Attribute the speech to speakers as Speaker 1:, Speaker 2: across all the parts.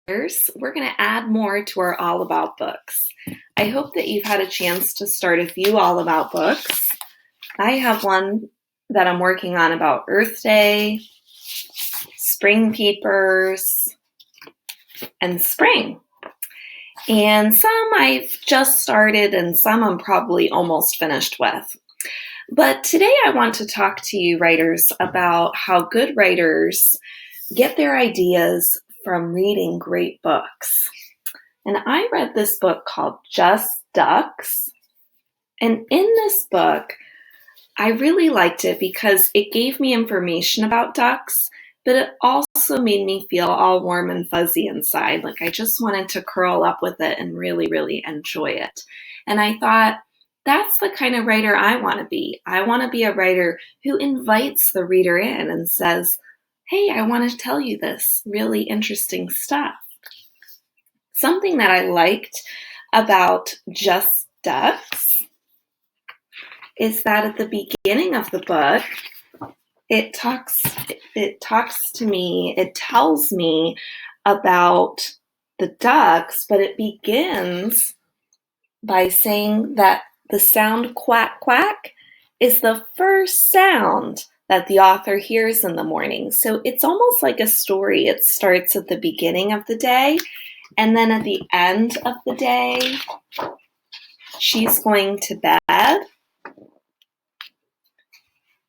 Speaker 1: we're going to add more to our All About books. I hope that you've had a chance to start a few All About books. I have one that I'm working on about Earth Day, spring peepers, and spring. And some I've just started and some I'm probably almost finished with. But today I want to talk to you writers about how good writers get their ideas from reading great books. And I read this book called Just Ducks. And in this book, I really liked it because it gave me information about ducks, but it also made me feel all warm and fuzzy inside. Like I just wanted to curl up with it and really, really enjoy it. And I thought, that's the kind of writer I want to be. I want to be a writer who invites the reader in and says, hey, I want to tell you this really interesting stuff. Something that I liked about Just Ducks is that at the beginning of the book, it tells me about the ducks, but it begins by saying that the sound quack quack is the first sound that the author hears in the morning. So it's almost like a story. It starts at the beginning of the day, and then at the end of the day, she's going to bed,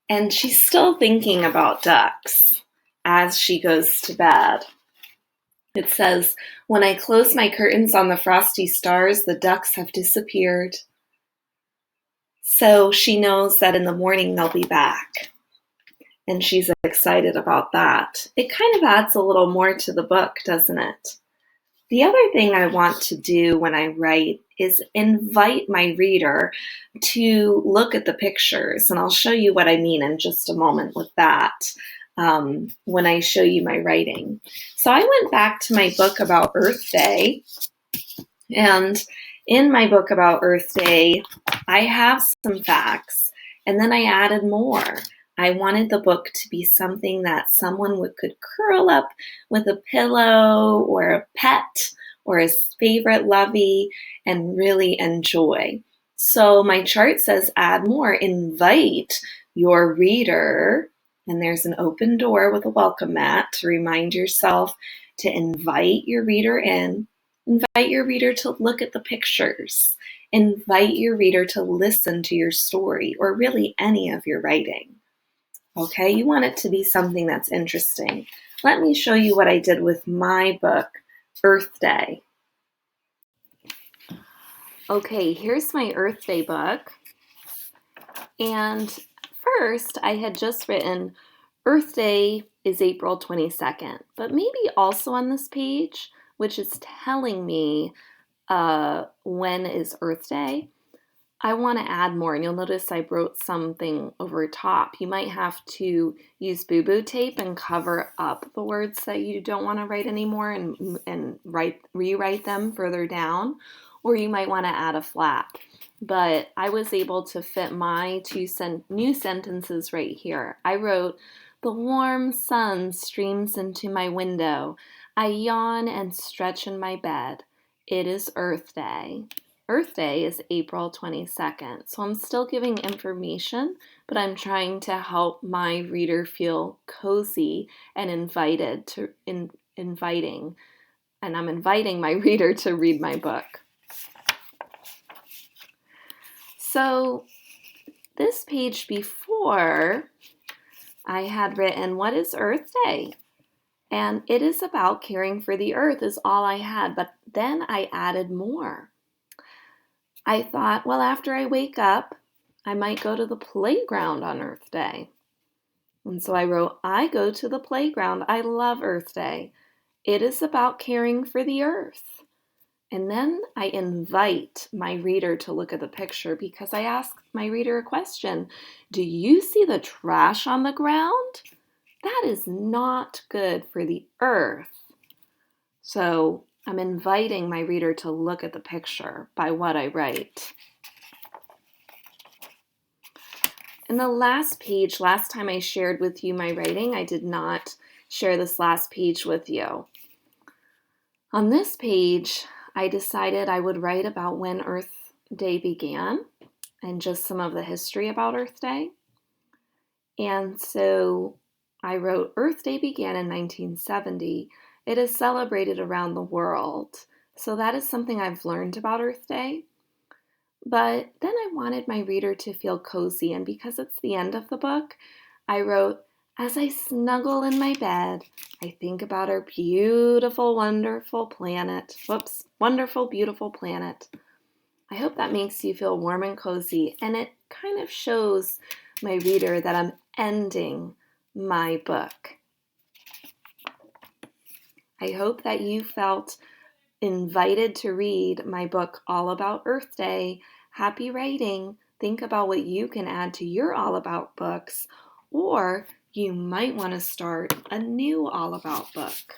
Speaker 1: and she's still thinking about ducks as she goes to bed. It says, when I close my curtains on the frosty stars, the ducks have disappeared. So she knows that in the morning they'll be back. And she's excited about that. It kind of adds a little more to the book, doesn't it? The other thing I want to do when I write is invite my reader to look at the pictures. And I'll show you what I mean in just a moment with that when I show you my writing. So I went back to my book about Earth Day. And in my book about Earth Day, I have some facts. And then I added more. I wanted the book to be something that someone could curl up with a pillow or a pet or his favorite lovey and really enjoy. So my chart says add more, invite your reader, and there's an open door with a welcome mat to remind yourself to invite your reader in, invite your reader to look at the pictures, invite your reader to listen to your story or really any of your writing. Okay, you want it to be something that's interesting. Let me show you what I did with my book, Earth Day. Okay, here's my Earth Day book. And first, I had just written Earth Day is April 22nd, but maybe also on this page, which is telling me when is Earth Day, I want to add more, and you'll notice I wrote something over top. You might have to use boo-boo tape and cover up the words that you don't want to write anymore and rewrite them further down, or you might want to add a flap. But I was able to fit my new sentences right here. I wrote, the warm sun streams into my window. I yawn and stretch in my bed. It is Earth Day. Earth Day is April 22nd, so I'm still giving information, but I'm trying to help my reader feel cozy and inviting, and I'm inviting my reader to read my book. So this page before, I had written, what is Earth Day? And it is about caring for the earth is all I had, but then I added more. I thought, well, after I wake up, I might go to the playground on Earth Day. And so I wrote, I go to the playground. I love Earth Day. It is about caring for the earth. And then I invite my reader to look at the picture because I ask my reader a question. Do you see the trash on the ground? That is not good for the earth. So I'm inviting my reader to look at the picture by what I write. In the last page, last time I shared with you my writing, I did not share this last page with you. On this page, I decided I would write about when Earth Day began and just some of the history about Earth Day. And so I wrote Earth Day began in 1970. It is celebrated around the world. So that is something I've learned about Earth Day. But then I wanted my reader to feel cozy, and because it's the end of the book, I wrote, as I snuggle in my bed, I think about our beautiful, wonderful planet. Wonderful, beautiful planet. I hope that makes you feel warm and cozy, and it kind of shows my reader that I'm ending my book. I hope that you felt invited to read my book all about Earth Day. Happy writing. Think about what you can add to your all about books, or you might want to start a new all about book.